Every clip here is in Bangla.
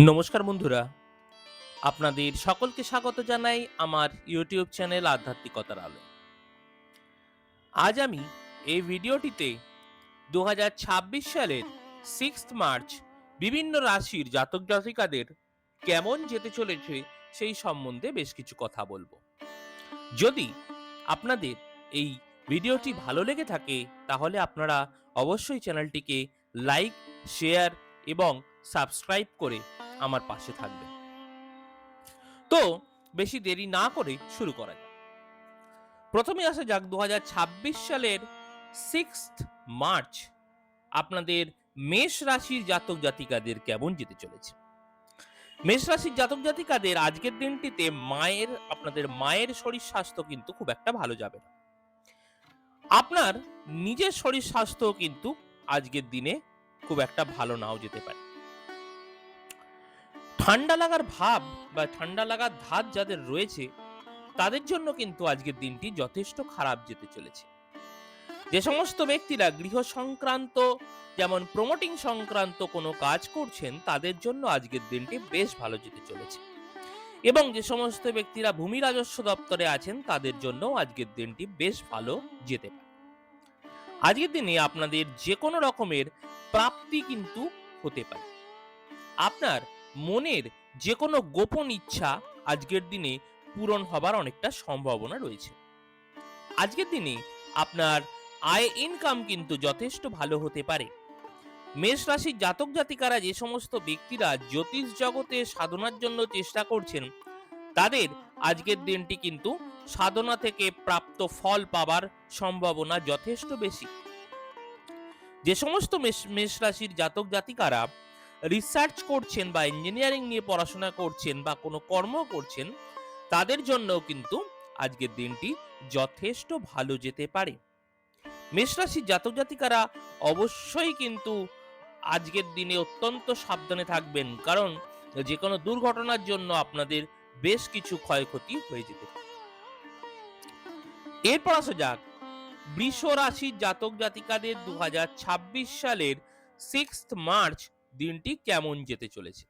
নমস্কার বন্ধুরা, আপনাদের সকলকে স্বাগত জানাই আমার ইউটিউব চ্যানেল আধ্যাত্মিকতার আলো। আজ আমি এই ভিডিওটিতে 2026 সালের 6th মার্চ বিভিন্ন রাশির জাতক জাতিকাদের কেমন যেতে চলেছে সেই সম্বন্ধে বেশ কিছু কথা বলবো। যদি আপনাদের এই ভিডিওটি ভালো লেগে থাকে তাহলে আপনারা অবশ্যই চ্যানেলটিকে লাইক, শেয়ার এবং সাবস্ক্রাইব করে আমার পাশে থাকবেন। তো বেশি দেরি না করে শুরু করা যাক। প্রথমে আসা যাক 2026 সালের 6th মার্চ আপনাদের মেষ রাশির জাতক জাতিকাদের কেমন যেতে চলেছে। মেষ রাশির জাতক জাতিকাদের আজকের দিনটিতে আপনাদের মায়ের শরীর স্বাস্থ্য কিন্তু খুব একটা ভালো যাবে না। আপনার নিজের শরীর স্বাস্থ্য কিন্তু আজকের দিনে খুব একটা ভালো নাও যেতে পারে। ঠান্ডা লাগার ভাব বা ঠান্ডা লাগার ধাত যাদের রয়েছে তাদের জন্য কিন্তু আজকের দিনটি যথেষ্ট খারাপ যেতে চলেছে। যে সমস্ত ব্যক্তিরা গৃহ সংক্রান্ত যেমন প্রমোটিং সংক্রান্ত কোনো কাজ করছেন তাদের জন্য আজকের দিনটি বেশ ভালো যেতে চলেছে এবং যে সমস্ত ব্যক্তিরা ভূমি রাজস্ব দপ্তরে আছেন তাদের জন্য আজকের দিনটি বেশ ভালো যেতে পারে। আজকের দিনে আপনাদের যে কোনো রকমের প্রাপ্তি কিন্তু হতে পারে। আপনার মনের যে কোনো গোপন ইচ্ছা আজকের দিনে পূরণ হবার অনেকটা সম্ভাবনা রয়েছে। আজকের দিনে আপনার আয় ইনকাম কিন্তু যথেষ্ট ভালো হতে পারে। মেষ রাশির জাতক জাতিকারা যে সমস্ত ব্যক্তিরা জ্যোতিষ জগতে সাধনার জন্য চেষ্টা করছেন তাদের আজকের দিনটি কিন্তু সাধনা থেকে প্রাপ্ত ফল পাবার সম্ভাবনা যথেষ্ট বেশি। যে সমস্ত মেষ রাশির জাতক জাতিকারা রিসার্চ করছেন বা ইঞ্জিনিয়ারিং নিয়ে পড়াশোনা করছেন বা কোনো কর্ম করছেন তাদের জন্যও কিন্তু আজকের দিনটি যথেষ্ট ভালো যেতে পারে। মেষ রাশির জাতক জাতিকারা অবশ্যই কিন্তু আজকের দিনে অত্যন্ত সাবধানে থাকবেন, কারণ যে কোনো দুর্ঘটনার জন্য আপনাদের বেশ কিছু ক্ষয়ক্ষতি হয়ে যেতে পারে। এরপর আসা যাক বৃষ রাশির জাতক জাতিকাদের 2026 সালের 6th মার্চ দিনটি কেমন যেতে চলেছে।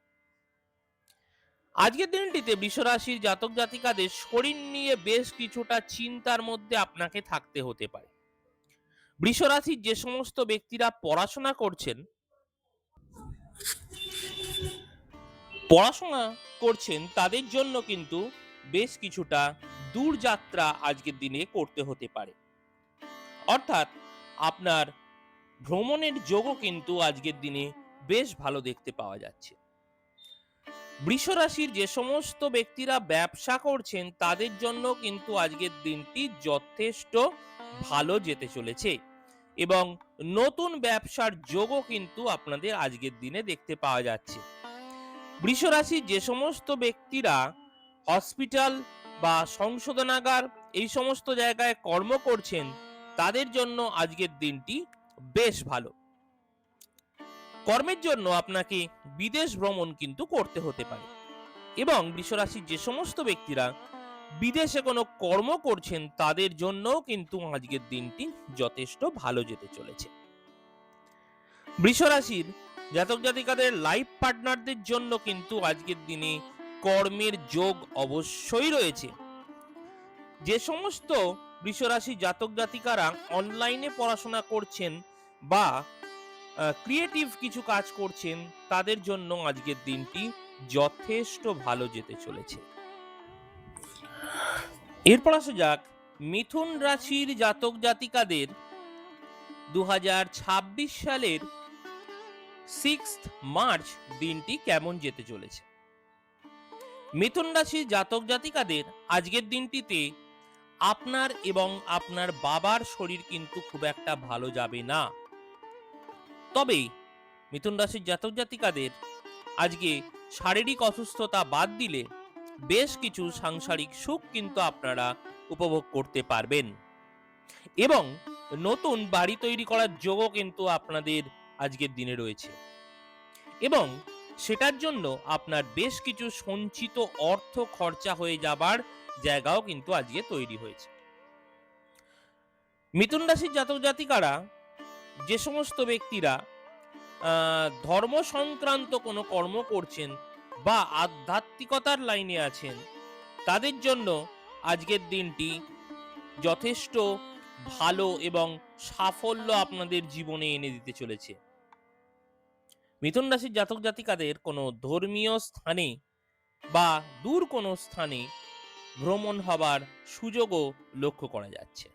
আজকের দিনটিতে বৃষ রাশির জাতক জাতিকাদের শরীর নিয়ে বেশ কিছুটা চিন্তার মধ্যে আপনাকে থাকতে হতে পারে। বৃষ রাশির যে সমস্ত ব্যক্তিরা পড়াশোনা করছেন তাদের জন্য কিন্তু বেশ কিছুটা দূরযাত্রা আজকের দিনে করতে হতে পারে, অর্থাৎ আপনার ভ্রমণের যোগও কিন্তু আজকের দিনে বেশ ভালো দেখতে পাওয়া যাচ্ছে। বৃষ রাশির যে সমস্ত ব্যক্তিরা ব্যবসা করছেন তাদের জন্য কিন্তু আজকের দিনটি যথেষ্ট ভালো যেতে চলেছে এবং নতুন ব্যবসার যোগও কিন্তু আপনাদের আজকের দিনে দেখতে পাওয়া যাচ্ছে। বৃষ রাশির যে সমস্ত ব্যক্তিরা হসপিটাল বা সংশোধনাগার এই সমস্ত জায়গায় কর্ম করছেন তাদের জন্য আজকের দিনটি বেশ ভালো। কর্মের জন্য আপনাকে বিদেশ ভ্রমণ কিন্তু করতে হতে পারে এবং বৃষ রাশির যে সমস্ত ব্যক্তিরা বিদেশে কোনো কর্ম করছেন তাদের জন্যও কিন্তু আজকের দিনটি যথেষ্ট ভালো যেতে চলেছে। বৃষ রাশির জাতক জাতিকাদের লাইফ পার্টনারদের জন্য কিন্তু আজকের দিনে কর্মের যোগ অবশ্যই রয়েছে। যে সমস্ত বৃষ রাশির জাতক জাতিকারা অনলাইনে পড়াশোনা করছেন বা ক্রিয়েটিভ কিছু কাজ করছেন তাদের জন্য আজকের দিনটি যথেষ্ট ভালো যেতে চলেছে। এরপর আসা যাক মিথুন রাশির জাতক জাতিকাদের 2026 সালের 6th মার্চ দিনটি কেমন যেতে চলেছে। মিথুন রাশির জাতক জাতিকাদের আজকের দিনটিতে আপনার এবং আপনার বাবার শরীর কিন্তু খুব একটা ভালো যাবে না, তবে মিথুন রাশির জাতক জাতিকাদের আজকে শারীরিক অসুস্থতা বাদ দিলে বেশ কিছু সাংসারিক সুখ কিন্তু আপনারা উপভোগ করতে পারবেন এবং নতুন বাড়ি তৈরি করার যোগও কিন্তু আপনাদের আজকের দিনে রয়েছে এবং সেটার জন্য আপনার বেশ কিছু সঞ্চিত অর্থ খরচা হয়ে যাবার জায়গাও কিন্তু আজকে তৈরি হয়েছে। মিথুন রাশির জাতক জাতিকারা যে সমস্ত ব্যক্তিরা ধর্ম সংক্রান্ত কোনো কর্ম করছেন বা আধ্যাত্মিকতার লাইনে আছেন, তাদের জন্য আজকের দিনটি যথেষ্ট ভালো এবং সাফল্য আপনাদের জীবনে এনে দিতে চলেছে। মিথুন রাশির জাতক জাতিকাদের কোনো ধর্মীয় স্থানে বা দূর কোনো স্থানে ভ্রমণ হবার সুযোগও লক্ষ্য করা যাচ্ছে।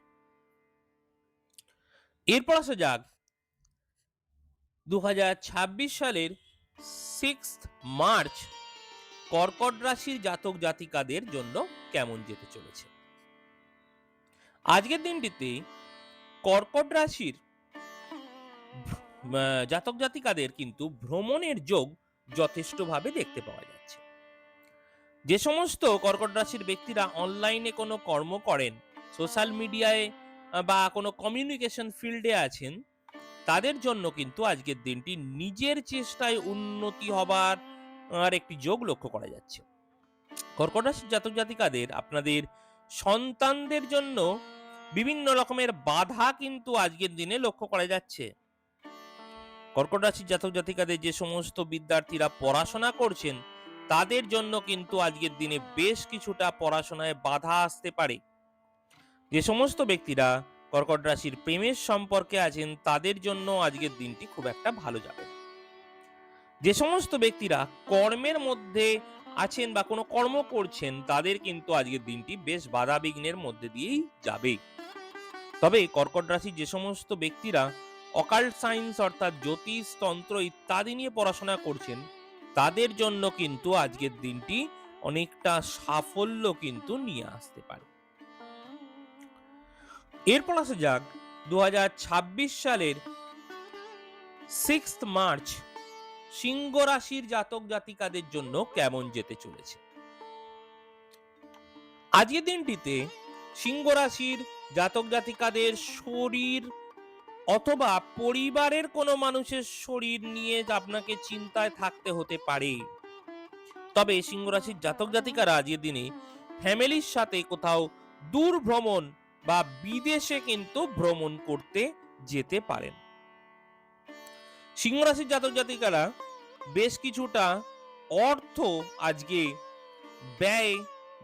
এরপর আসা যাক 2026 সালের 6th মার্চ কর্কট রাশির জাতক জাতিকাদের জন্য কেমন যেতে চলেছে। আজকের দিনটিতে কর্কট রাশির জাতক জাতিকাদের কিন্তু ভ্রমণের যোগ যথেষ্টভাবে দেখতে পাওয়া যাচ্ছে। যে সমস্ত কর্কট রাশির ব্যক্তিরা অনলাইনে কোনো কর্ম করেন, সোশ্যাল মিডিয়ায় বা কোনো কমিউনিকেশন ফিল্ডে আছেন, তাদের জন্য কিন্তু আজকের দিনটি নিজের চেষ্টায় উন্নতি হবার একটি যোগ লক্ষ্য করা যাচ্ছে। কর্কট রাশির জাতক জাতিকাদের আপনাদের সন্তানদের জন্য বিভিন্ন রকমের বাধা কিন্তু আজকের দিনে লক্ষ্য করা যাচ্ছে। কর্কট রাশির জাতক জাতিকাদের যে সমস্ত বিদ্যার্থীরা পড়াশোনা করছেন, তাদের জন্য কিন্তু আজকের দিনে বেশ কিছুটা পড়াশোনায় বাধা আসতে পারে। যে সমস্ত ব্যক্তিরা কর্কট রাশির প্রেমের সম্পর্কে আছেন, তাদের জন্য আজকের দিনটি খুব একটা ভালো যাবে না। যে সমস্ত ব্যক্তিরা কর্মের মধ্যে আছেন বা কোনো কর্ম করছেন, তাদের কিন্তু আজকের দিনটি বেশ বাধা বিঘ্নের মধ্যে দিয়েই যাবে। তবে কর্কট রাশির যে সমস্ত ব্যক্তিরা অকাল্ট সায়েন্স অর্থাৎ জ্যোতিষ, তন্ত্র ইত্যাদি নিয়ে পড়াশোনা করছেন, তাদের জন্য কিন্তু আজকের দিনটি অনেকটা সাফল্য কিন্তু নিয়ে আসতে পারে। এরপর আসা যাক 2026 সালের 6th মার্চ সিংহ রাশির জাতক জাতিকাদের জন্য কেমন যেতে চলেছে। আজকের দিনটিতে সিংহ রাশির জাতক জাতিকাদের শরীর অথবা পরিবারের কোনো মানুষের শরীর নিয়ে আপনাকে চিন্তায় থাকতে হতে পারে। তবে সিংহ রাশির জাতক জাতিকারা আজকের দিনে ফ্যামিলির সাথে কোথাও দূর ভ্রমণ বা বিদেশে কিন্তু ভ্রমণ করতে যেতে পারেন। সিংহ রাশির জাতক জাতিকারা বেশ কিছুটা অর্থ আজকে ব্যয়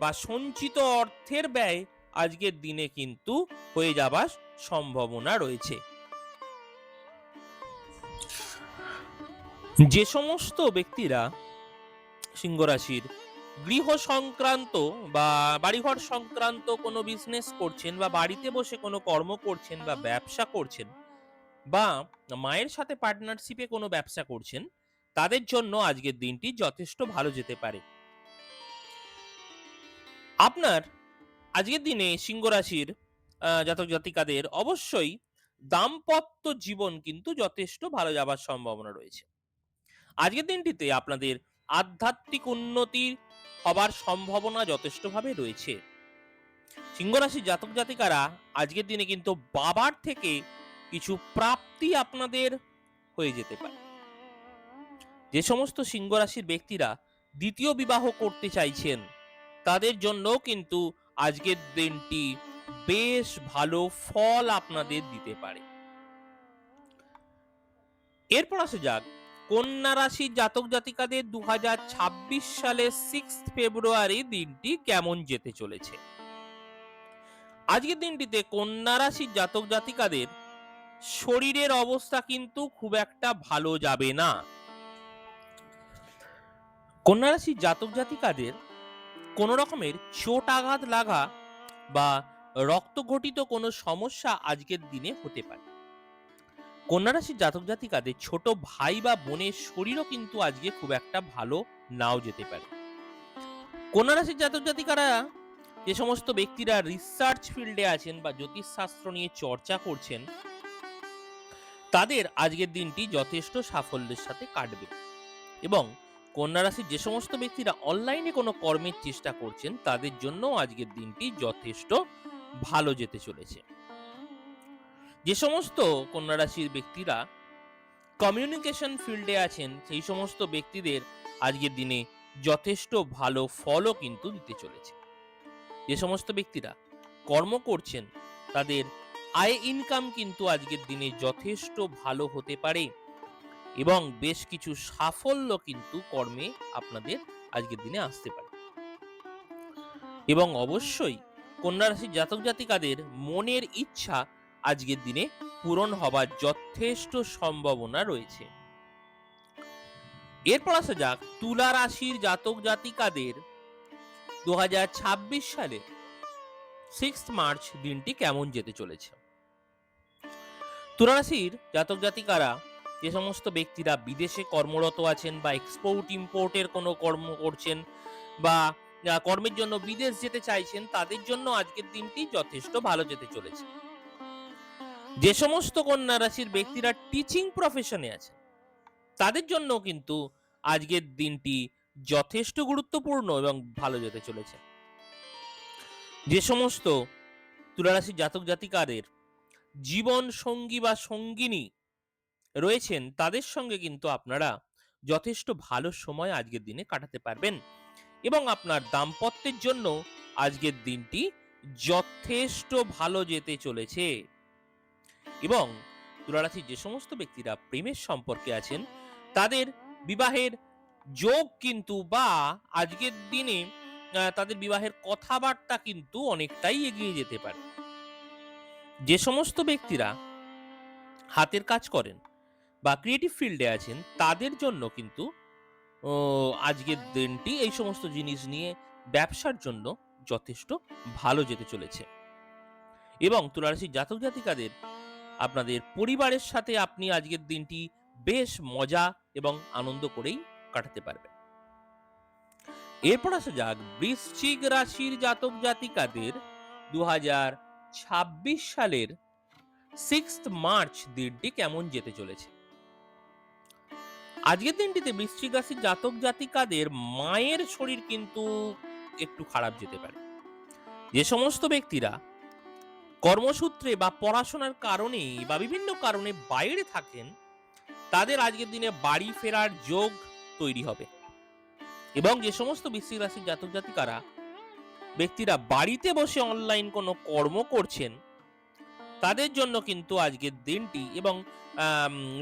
বা সঞ্চিত অর্থের ব্যয় আজকের দিনে কিন্তু হয়ে যাবার সম্ভাবনা রয়েছে। যে সমস্ত ব্যক্তিরা সিংহ রাশির গৃহ সংক্রান্ত বা বাড়িঘর সংক্রান্ত কোনো বিজনেস করছেন বা বাড়িতে বসে কোনো কর্ম করছেন বা ব্যবসা করছেন বা মায়ের সাথে পার্টনারশিপে কোনো ব্যবসা করছেন, তাদের জন্য আজকের দিনটি যথেষ্ট ভালো যেতে পারে। আপনার আজকের দিনে সিংহ রাশির জাতক জাতিকাদের অবশ্যই দাম্পত্য জীবন কিন্তু যথেষ্ট ভালো যাবার সম্ভাবনা রয়েছে। আজকের দিনটিতে আপনাদের আধ্যাত্মিক উন্নতি হবার সম্ভাবনা যথেষ্টভাবে রয়েছে। সিংহ রাশির জাতক জাতিকারা আজকের দিনে কিন্তু বাবার থেকে কিছু প্রাপ্তি আপনাদের হয়ে যেতে পারে। যে সমস্ত সিংহ রাশির ব্যক্তিরা দ্বিতীয় বিবাহ করতে চাইছেন, তাদের জন্য কিন্তু আজকের দিনটি বেশ ভালো ফল আপনাদের দিতে পারে। এরপর আসা যাক কন্যা রাশির জাতক জাতিকাদের 2026 সালের 6 ফেব্রুয়ারি দিনটি কেমন যেতে চলেছে। আজকের দিনটিতে কন্যা রাশির জাতক জাতিকাদের শরীরের অবস্থা কিন্তু খুব একটা ভালো যাবে না। কন্যা রাশির জাতক জাতিকাদের কোন রকমের চোট আঘাত লাগা বা রক্তঘটিত কোনো সমস্যা আজকের দিনে হতে পারে। কন্যা রাশির জাতক জাতিকাদের ছোট ভাই বা বোনের শরীরও কিন্তু আজকে খুব একটা ভালো নাও যেতে পারে। কন্যা রাশির জাতক জাতিকারা যে সমস্ত ব্যক্তিরা রিসার্চ ফিল্ডে আছেন বা জ্যোতিষশাস্ত্র নিয়ে চর্চা করছেন, তাদের আজকের দিনটি যথেষ্ট সাফল্যের সাথে কাটবে। এবং কন্যা রাশির যে সমস্ত ব্যক্তিরা অনলাইনে কোনো কর্মের চেষ্টা করছেন, তাদের জন্য আজকের দিনটি যথেষ্ট ভালো যেতে চলেছে। যে সমস্ত কন্যা রাশির ব্যক্তিরা কমিউনিকেশন ফিল্ডে আছেন, সেই সমস্ত ব্যক্তিদের আজকের দিনে যথেষ্ট ভালো ফলও কিন্তু দিতে চলেছে। যে সমস্ত ব্যক্তিরা কর্ম করছেন, তাদের আয় ইনকাম কিন্তু আজকের দিনে যথেষ্ট ভালো হতে পারে। এবং বেশ কিছু সাফল্য কিন্তু কর্মে আপনাদের আজকের দিনে আসতে পারে। এবং অবশ্যই কন্যা রাশির জাতক জাতিকাদের মনের ইচ্ছা আজকের দিনে পূরণ হবার যথেষ্ট সম্ভাবনা রয়েছে। এরপর আসা যাক তুলা রাশির জাতক জাতিকাদের 2026 সালে 6 মার্চ দিনটি কেমন যেতে চলেছে। তুলা রাশির জাতক জাতিকারা, যে সমস্ত ব্যক্তিরা বিদেশে কর্মরত আছেন বা এক্সপোর্ট ইম্পোর্টের কোনো কর্ম করছেন বা কর্মের জন্য বিদেশ যেতে চাইছেন, তাদের জন্য আজকের দিনটি যথেষ্ট ভালো যেতে চলেছে। যে সমস্ত কন্যা রাশির ব্যক্তিরা টিচিং প্রফেশনে আছেন, তাদের জন্য কিন্তু আজকের দিনটি যথেষ্ট গুরুত্বপূর্ণ এবং ভালো যেতে চলেছে। যে সমস্ত তুলা রাশির জাতক জাতিকাদের জীবন সঙ্গী বা সঙ্গিনী রয়েছেন, তাদের সঙ্গে কিন্তু আপনারা যথেষ্ট ভালো সময় আজকের দিনে কাটাতে পারবেন এবং আপনার দাম্পত্যের জন্য আজকের দিনটি যথেষ্ট ভালো যেতে চলেছে। এবং তুলা রাশির যে সমস্ত ব্যক্তিরা প্রেমের সম্পর্কে আছেন, তাদের বিবাহের যোগ কিন্তু বা আজকের দিনে তাদের বিবাহের কথাবার্তা কিন্তু অনেকটাই এগিয়ে যেতে পারে। যে সমস্ত ব্যক্তিরা হাতের কাজ করেন বা ক্রিয়েটিভ ফিল্ডে আছেন, তাদের জন্য কিন্তু আজকের দিনটি এই সমস্ত জিনিস নিয়ে ব্যবসার জন্য যথেষ্ট ভালো যেতে চলেছে। এবং তুলা রাশির জাতক জাতিকাদের আপনাদের পরিবারের সাথে আপনি আজকের দিনটি বেশ মজা এবং আনন্দ করেই কাটাতে পারবেন। এরপর আসা যাক বৃশ্চিক রাশির জাতক জাতিকাদের 2026 সালের 6 মার্চ দিনটি কেমন যেতে চলেছে। আজকের দিনটিতে বৃশ্চিক রাশির জাতক জাতিকাদের মায়ের শরীর কিন্তু একটু খারাপ যেতে পারে। যে সমস্ত ব্যক্তিরা কর্মসূত্রে বা পড়াশোনার কারণে বা বিভিন্ন কারণে বাইরে থাকেন, তাদের আজকের দিনে বাড়ি ফেরার যোগ তৈরি হবে। এবং যে সমস্ত বৃশ্চিক রাশির জাতক জাতিকারা ব্যক্তিরা বাড়িতে বসে অনলাইন কোনো কর্ম করছেন, তাদের জন্য কিন্তু আজকের দিনটি এবং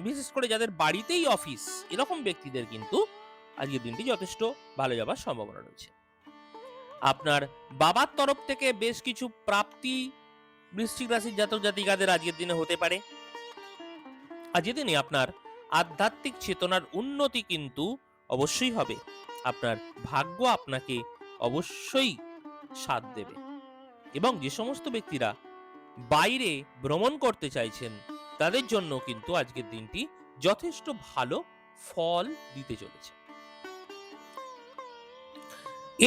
বিশেষ করে যাদের বাড়িতেই অফিস, এরকম ব্যক্তিদের কিন্তু আজকের দিনটি যথেষ্ট ভালো যাবার সম্ভাবনা রয়েছে। আপনার বাবার তরফ থেকে বেশ কিছু প্রাপ্তি বৃশ্চিক রাশির জাতক জাতিকাদের আজকের দিনে হতে পারে। আজকের দিনে আপনার আধ্যাত্মিক চেতনার উন্নতি কিন্তু অবশ্যই হবে। আপনার ভাগ্য আপনাকে অবশ্যই সাথ দেবে। এবং যে সমস্ত ব্যক্তিরা বাইরে ভ্রমণ করতে চাইছেন, তাদের জন্য কিন্তু আজকের দিনটি যথেষ্ট ভালো ফল দিতে চলেছে।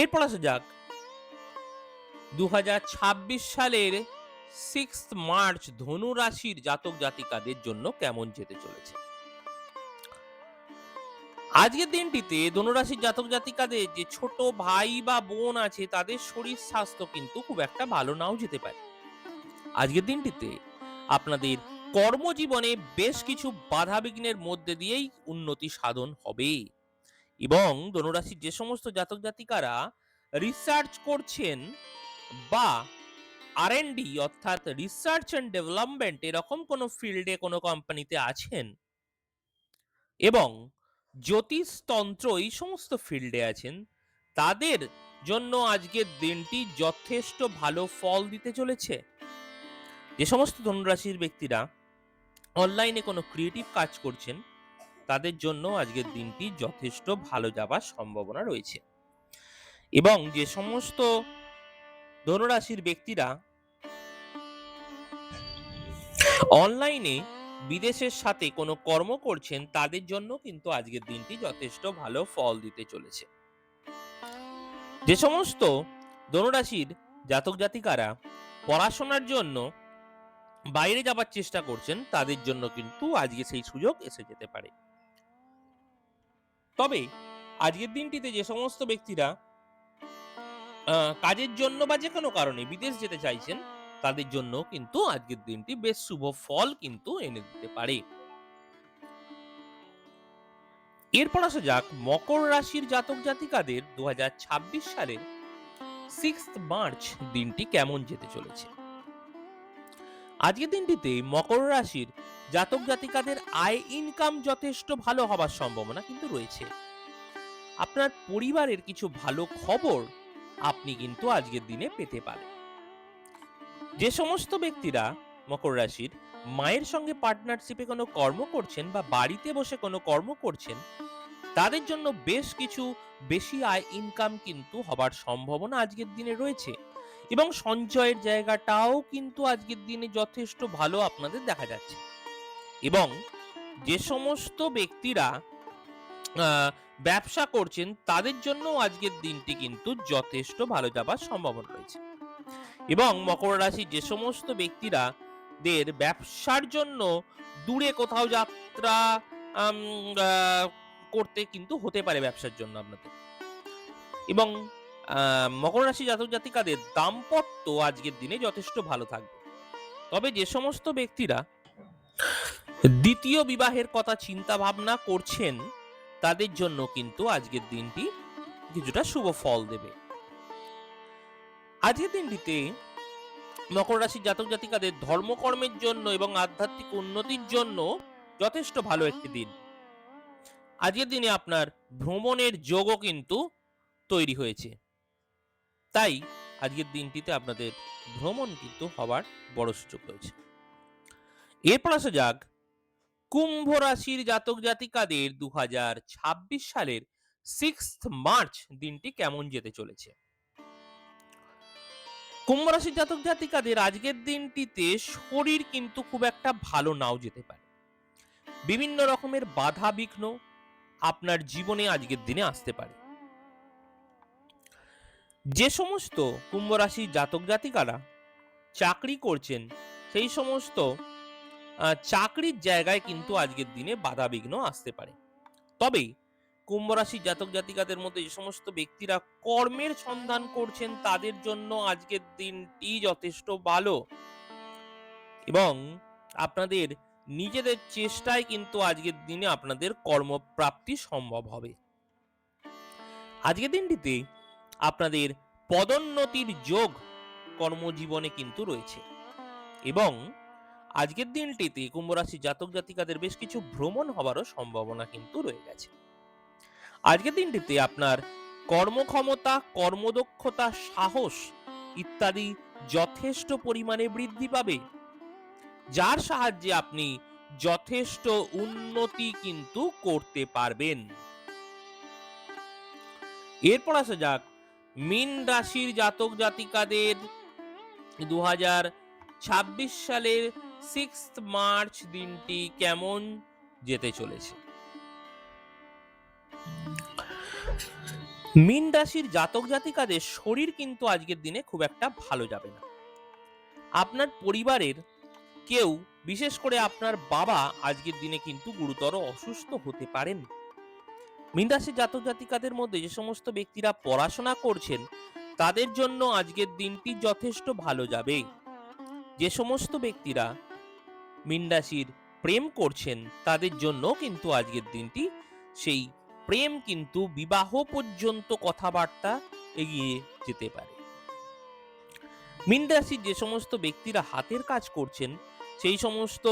এরপর আসা যাক 2026 সালের 6 মার্চ ধনু রাশির জাতক জাতিকাদের জন্য কেমন যেতে চলেছে। আজকের দিনটিতে ধনু রাশির জাতক জাতিকাদের যে ছোট ভাই বা বোন আছে, তাদের শরীর স্বাস্থ্য কিন্তু খুব একটা ভালো নাও যেতে পারে। আজকের দিনটিতে আপনাদের কর্মজীবনে বেশ কিছু বাধা বিঘ্নের মধ্যে দিয়েই উন্নতি সাধন হবে। এবং ধনুরাশির যে সমস্ত জাতক জাতিকারা রিসার্চ করছেন বা R&D অর্থাৎ রিসার্চ এন্ড ডেভেলপমেন্ট এরকম কোনো ফিল্ডে কোনো কোম্পানিতে আছেন এবং জ্যোতিষতন্ত্র এই সমস্ত ফিল্ডে আছেন, তাদের জন্য আজকের দিনটি যথেষ্ট ভালো ফল দিতে চলেছে। যে সমস্ত ধনুরাশির ব্যক্তিরা অনলাইনে কোনো ক্রিয়েটিভ কাজ করছেন, তাদের জন্য আজকের দিনটি যথেষ্ট ভালো যাবার সম্ভাবনা রয়েছে। এবং যে সমস্ত ধনুরাশির ব্যক্তিরা অনলাইনে বিদেশের সাথে কোনো কর্ম করছেন, তাদের জন্য কিন্তু আজকের দিনটি যথেষ্ট ভালো ফল দিতে চলেছে। যে সমস্ত ধনুরাশির জাতক জাতিকারা পড়াশোনার জন্য বাইরে যাবার চেষ্টা করছেন, তাদের জন্য কিন্তু আজকে সেই সুযোগ এসে যেতে পারে। তবে আজকের দিনটিতে যে সমস্ত ব্যক্তিরা কাজের জন্য বা যে কোনো কারণে বিদেশ যেতে চাইছেন, তাদের জন্য কিন্তু আজকের দিনটি বেশ শুভ ফল কিন্তু এনে দিতে পারে। এরপর আসা যাক মকর রাশির জাতক জাতিকাদের 2026 সালের 6 মার্চ দিনটি কেমন যেতে চলেছে। আজকের দিনটিতে মকর রাশির জাতক জাতিকাদের আয় ইনকাম যথেষ্ট ভালো হবার সম্ভাবনা কিন্তু রয়েছে। আপনার পরিবারের কিছু ভালো খবর আপনি কিন্তু আজকের দিনে পেতে পারেন। যে সমস্ত ব্যক্তিরা মকর রাশির মায়ের সঙ্গে পার্টনারশিপে কোনো কর্ম করছেন বা বাড়িতে বসে কোনো কর্ম করছেন, তাদের জন্য বেশ কিছু বেশি আয় ইনকাম কিন্তু হবার সম্ভাবনা আজকের দিনে রয়েছে এবং সঞ্চয়ের জায়গাটাও কিন্তু আজকের দিনে যথেষ্ট ভালো আপনাদের দেখা যাচ্ছে। এবং যে সমস্ত ব্যক্তিরা ব্যবসা করছেন তাদের জন্য আজকের দিনটি কিন্তু যথেষ্ট ভালো যাবার সম্ভাবনা রয়েছে। এবং মকর রাশির যে সমস্ত ব্যক্তিরা দের ব্যবসার জন্য দূরে কোথাও যাত্রা আম, আহ, করতে কিন্তু হতে পারে ব্যবসার জন্য আপনাদের। এবং মকর রাশি জাতক জাতিকাদের দাম্পত্য আজকের দিনে যথেষ্ট ভালো থাকবে। তবে যে সমস্ত ব্যক্তিরা দ্বিতীয় বিবাহের কথা চিন্তা ভাবনা করছেন তাদের জন্য কিন্তু আজকের দিনটি কিছুটা শুভ ফল দেবে। আজকের দিনটিতে মকর রাশির জাতক জাতিকাদের ধর্মকর্মের জন্য এবং আধ্যাত্মিক উন্নতির জন্য যথেষ্ট ভালো একটি দিন। আজকের দিনে আপনার ভ্রমণের যোগও কিন্তু তৈরি হয়েছে, তাই আজকের দিনটিতে আপনাদের ভ্রমণ কিন্তু হবার বড় সুযোগ রয়েছে। এরপর আসা যাক কুম্ভ রাশির জাতক জাতিকাদের 2026 সালের 6th মার্চ দিনটি কেমন যেতে চলেছে। কুম্ভ রাশির জাতক জাতিকাদের আজকের দিনটিতে শরীর কিন্তু খুব একটা ভালো নাও যেতে পারে। বিভিন্ন রকমের বাধা বিঘ্ন আপনার জীবনে আজকের দিনে আসতে পারে। যে সমস্ত কুম্ভ রাশির জাতক জাতিকারা চাকরি করছেন সেই সমস্ত চাকরির জায়গায় কিন্তু আজকের দিনে বাধা বিঘ্ন আসতে পারে। তবে কুম্ভ রাশির জাতক জাতিকাদের মধ্যে যে সমস্ত ব্যক্তিরা কর্মের সন্ধান করছেন তাদের জন্য আজকের দিনটি যথেষ্ট ভালো এবং আপনাদের নিজেদের চেষ্টায় কিন্তু আজকের দিনে আপনাদের কর্মপ্রাপ্তি সম্ভব হবে। আজকের দিনটিতে আপনাদের পদোন্নতির যোগ কর্মজীবনে কিন্তু রয়েছে এবং আজকের দিনটিতে কুম্ভ রাশির জাতক জাতিকাদের বেশ কিছু ভ্রমণ হবারও সম্ভাবনা কিন্তু রয়ে গেছে। আজকের দিনটিতে আপনার কর্মক্ষমতা, কর্মদক্ষতা, সাহস ইত্যাদি যথেষ্ট পরিমাণে বৃদ্ধি পাবে, যার সাহায্যে আপনি যথেষ্ট উন্নতি কিন্তু করতে পারবেন। এরপর আসা যাক মীন রাশির জাতক জাতিকাদের 2026 সালের 6th মার্চ দিনটি কেমন যেতে চলেছে। মীন রাশির জাতক জাতিকাদের শরীর কিন্তু আজকের দিনে খুব একটা ভালো যাবে না। আপনার পরিবারের কেউ, বিশেষ করে আপনার বাবা, আজকের দিনে কিন্তু গুরুতর অসুস্থ হতে পারেন। মীন রাশির জাতক জাতিকাদের মধ্যে যে সমস্ত ব্যক্তিরা পড়াশোনা করছেন তাদের জন্য আজকের দিনটি যথেষ্ট ভালো যাবে। যে সমস্ত ব্যক্তিরা মীন রাশির প্রেম করছেন তাদের জন্য কিন্তু আজকের দিনটি সেই প্রেম কিন্তু বিবাহ পর্যন্ত কথাবার্তা এগিয়ে যেতে পারে। মীন রাশির যে সমস্ত ব্যক্তিরা হাতের কাজ করছেন, সেই সমস্ত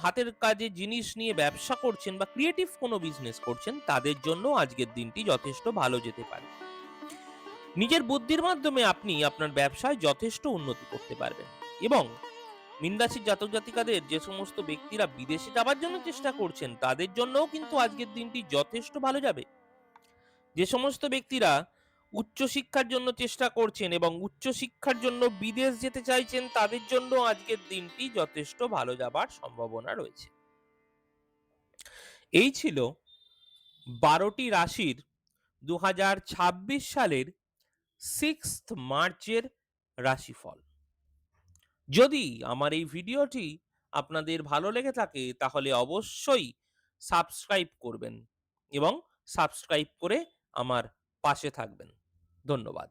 হাতের কাজে জিনিস নিয়ে ব্যবসা করছেন বা ক্রিয়েটিভ কোনো বিজনেস করছেন তাদের জন্য আজকের দিনটি যথেষ্ট ভালো যেতে পারে। নিজের বুদ্ধির মাধ্যমে আপনি আপনার ব্যবসায় যথেষ্ট উন্নতি করতে পারবেন এবং মীন রাশির জাতক জাতিকাদের যে সমস্ত ব্যক্তিরা বিদেশে যাবার জন্য চেষ্টা করছেন তাদের জন্যও কিন্তু আজকের দিনটি যথেষ্ট ভালো যাবে। যে সমস্ত ব্যক্তিরা উচ্চশিক্ষার জন্য চেষ্টা করছেন এবং উচ্চশিক্ষার জন্য বিদেশ যেতে চাইছেন তাদের জন্য আজকের দিনটি যথেষ্ট ভালো যাবার সম্ভাবনা রয়েছে। এই ছিল 12টি রাশির 2026 সালের 6th মার্চের রাশিফল। যদি আমার এই ভিডিওটি আপনাদের ভালো লেগে থাকে তাহলে অবশ্যই সাবস্ক্রাইব করবেন এবং সাবস্ক্রাইব করে আমার পাশে থাকবেন। ধন্যবাদ।